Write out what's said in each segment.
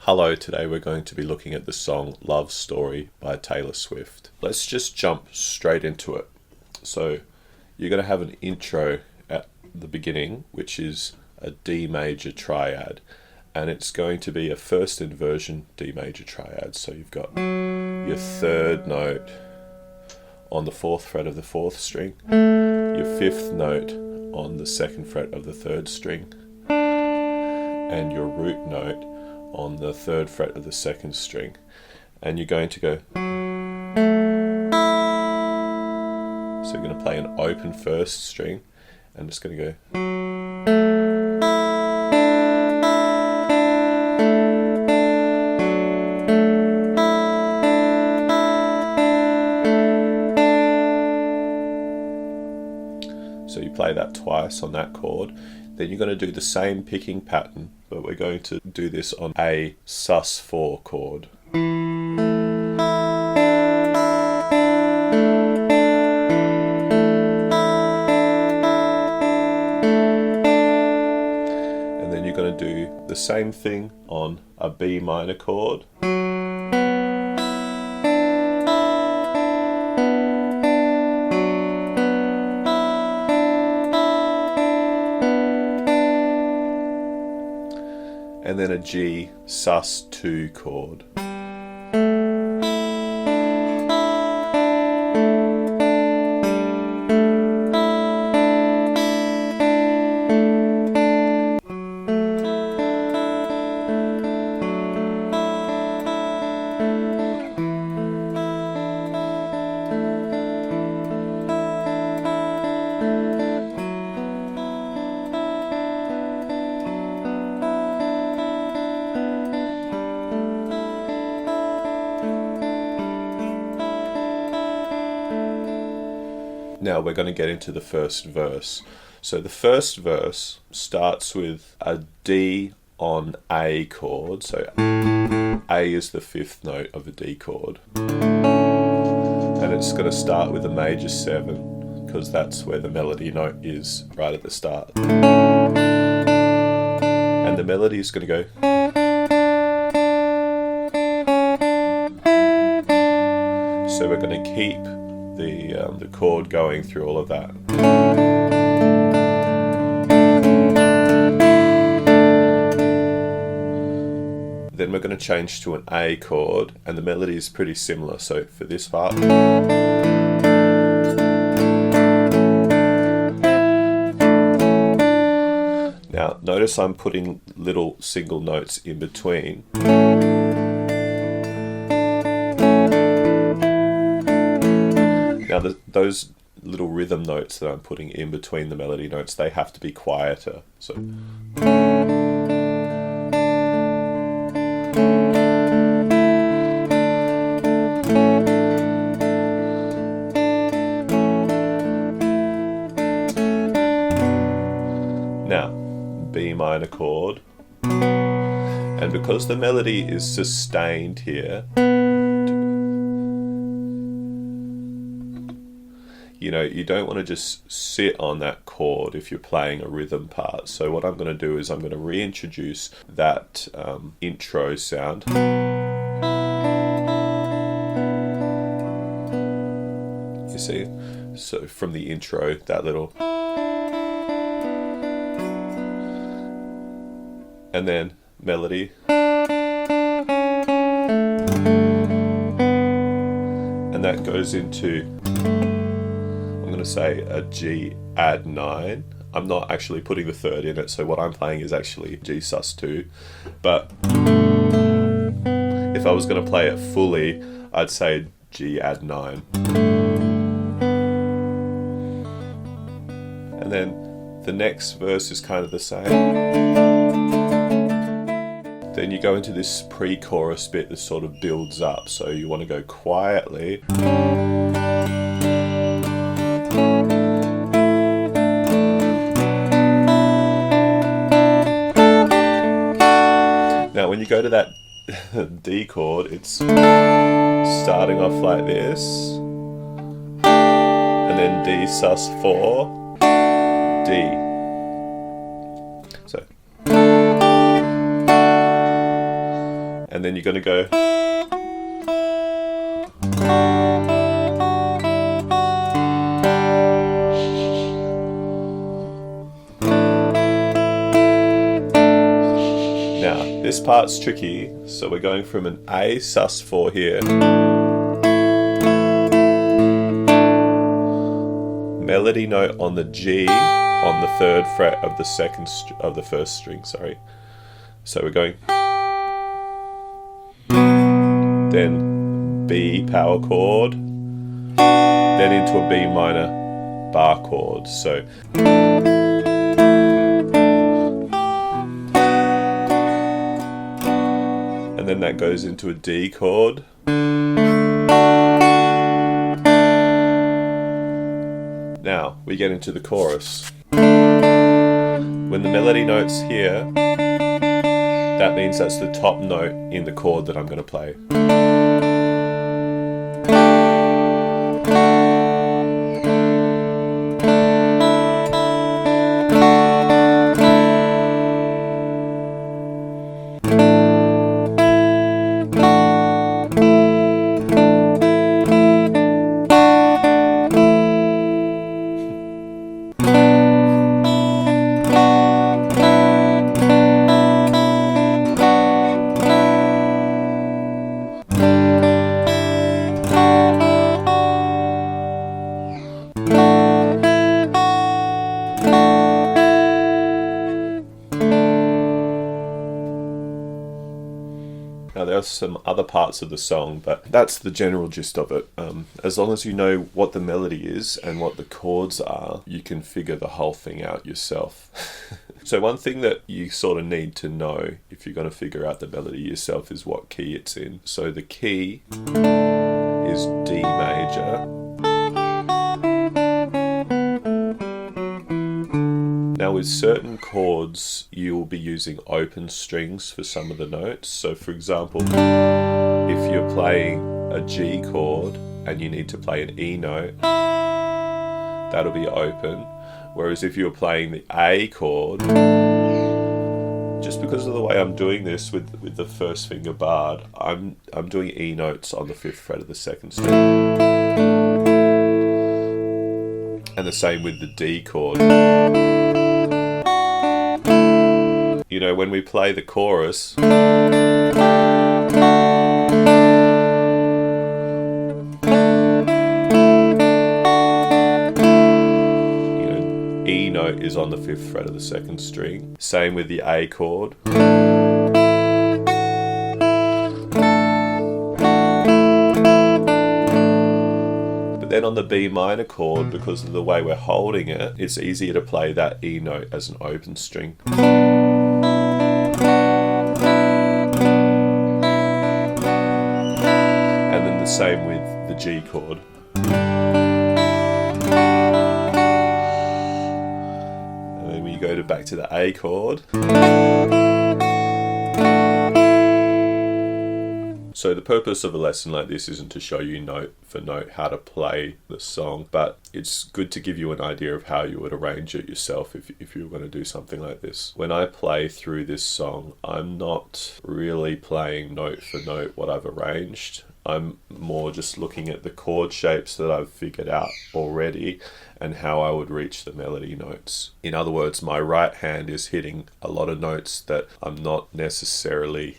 Hello, today we're going to be looking at the song Love Story by Taylor Swift. Let's just jump straight into it. So you're going to have an intro at the beginning, which is a D major triad, and it's going to be a first inversion D major triad. So you've got your third note on the fourth fret of the fourth string, your fifth note on the second fret of the third string, and your root note on the third fret of the second string, and you're going to go. So you're going to play an open first string, and it's going to go. So you play that twice on that chord. Then you're going to do the same picking pattern, but we're going to do this on a sus4 chord. And then you're going to do the same thing on a B minor chord. And then a G sus2 chord. Now we're going to get into the first verse. So the first verse starts with a D on A chord. So A is the fifth note of a D chord. And it's going to start with a major 7 because that's where the melody note is right at the start. And the melody is going to go. So we're going to keep the chord going through all of that. Then we're going to change to an A chord, and the melody is pretty similar. So for this part, now notice I'm putting little single notes in between. Now those little rhythm notes that I'm putting in between the melody notes, they have to be quieter. So now B minor chord, and because the melody is sustained here, you don't want to just sit on that chord if you're playing a rhythm part. So what I'm going to do is I'm going to reintroduce that intro sound. You see? So from the intro, that little. And then melody. And that goes into, I'm going to say a G add 9. I'm not actually putting the third in it, so what I'm playing is actually G sus2. But if I was going to play it fully, I'd say G add 9. And then the next verse is kind of the same. Then you go into this pre-chorus bit that sort of builds up, so you want to go quietly. Now when you go to that D chord, it's starting off like this, and then D sus4, D. So And then you're going to go. Now, this part's tricky, so we're going from an A sus4 here. Melody note on the G on the 3rd fret of the first string, sorry. So we're going, then B power chord, then into a B minor bar chord. So and then that goes into a D chord. Now we get into the chorus. When the melody note's here, that means that's the top note in the chord that I'm going to play. Now there are some other parts of the song, but that's the general gist of it. As long as you know what the melody is and what the chords are, you can figure the whole thing out yourself. So one thing that you sort of need to know if you're going to figure out the melody yourself is what key it's in. So the key is D major. Now with certain chords, you will be using open strings for some of the notes. So for example, if you're playing a G chord and you need to play an E note, that'll be open. Whereas if you're playing the A chord, just because of the way I'm doing this with the first finger barred, I'm doing E notes on the 5th fret of the 2nd string. And the same with the D chord. You know, when we play the chorus, you know, E note is on the 5th fret of the 2nd string. Same with the A chord. But then on the B minor chord, because of the way we're holding it, it's easier to play that E note as an open string. The same with the G chord. And then when you go back to the A chord. So the purpose of a lesson like this isn't to show you note for note how to play the song, but it's good to give you an idea of how you would arrange it yourself if you were going to do something like this. When I play through this song, I'm not really playing note for note what I've arranged. I'm more just looking at the chord shapes that I've figured out already and how I would reach the melody notes. In other words, my right hand is hitting a lot of notes that I'm not necessarily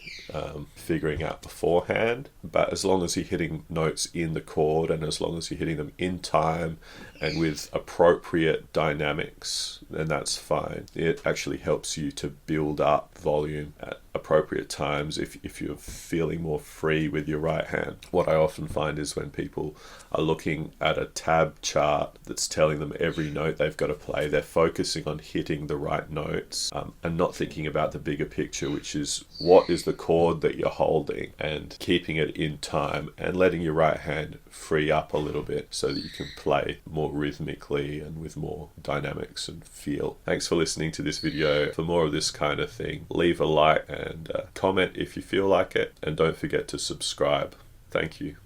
figuring out beforehand, but as long as you're hitting notes in the chord and as long as you're hitting them in time and with appropriate dynamics, then that's fine. It actually helps you to build up volume at appropriate times if you're feeling more free with your right hand. What I often find is when people are looking at a tab chart that's telling them every note they've got to play, they're focusing on hitting the right notes and not thinking about the bigger picture, which is what is the chord that you're holding and keeping it in time and letting your right hand free up a little bit so that you can play more rhythmically and with more dynamics and feel. Thanks for listening to this video. For more of this kind of thing, leave a like and comment if you feel like it, and don't forget to subscribe. Thank you.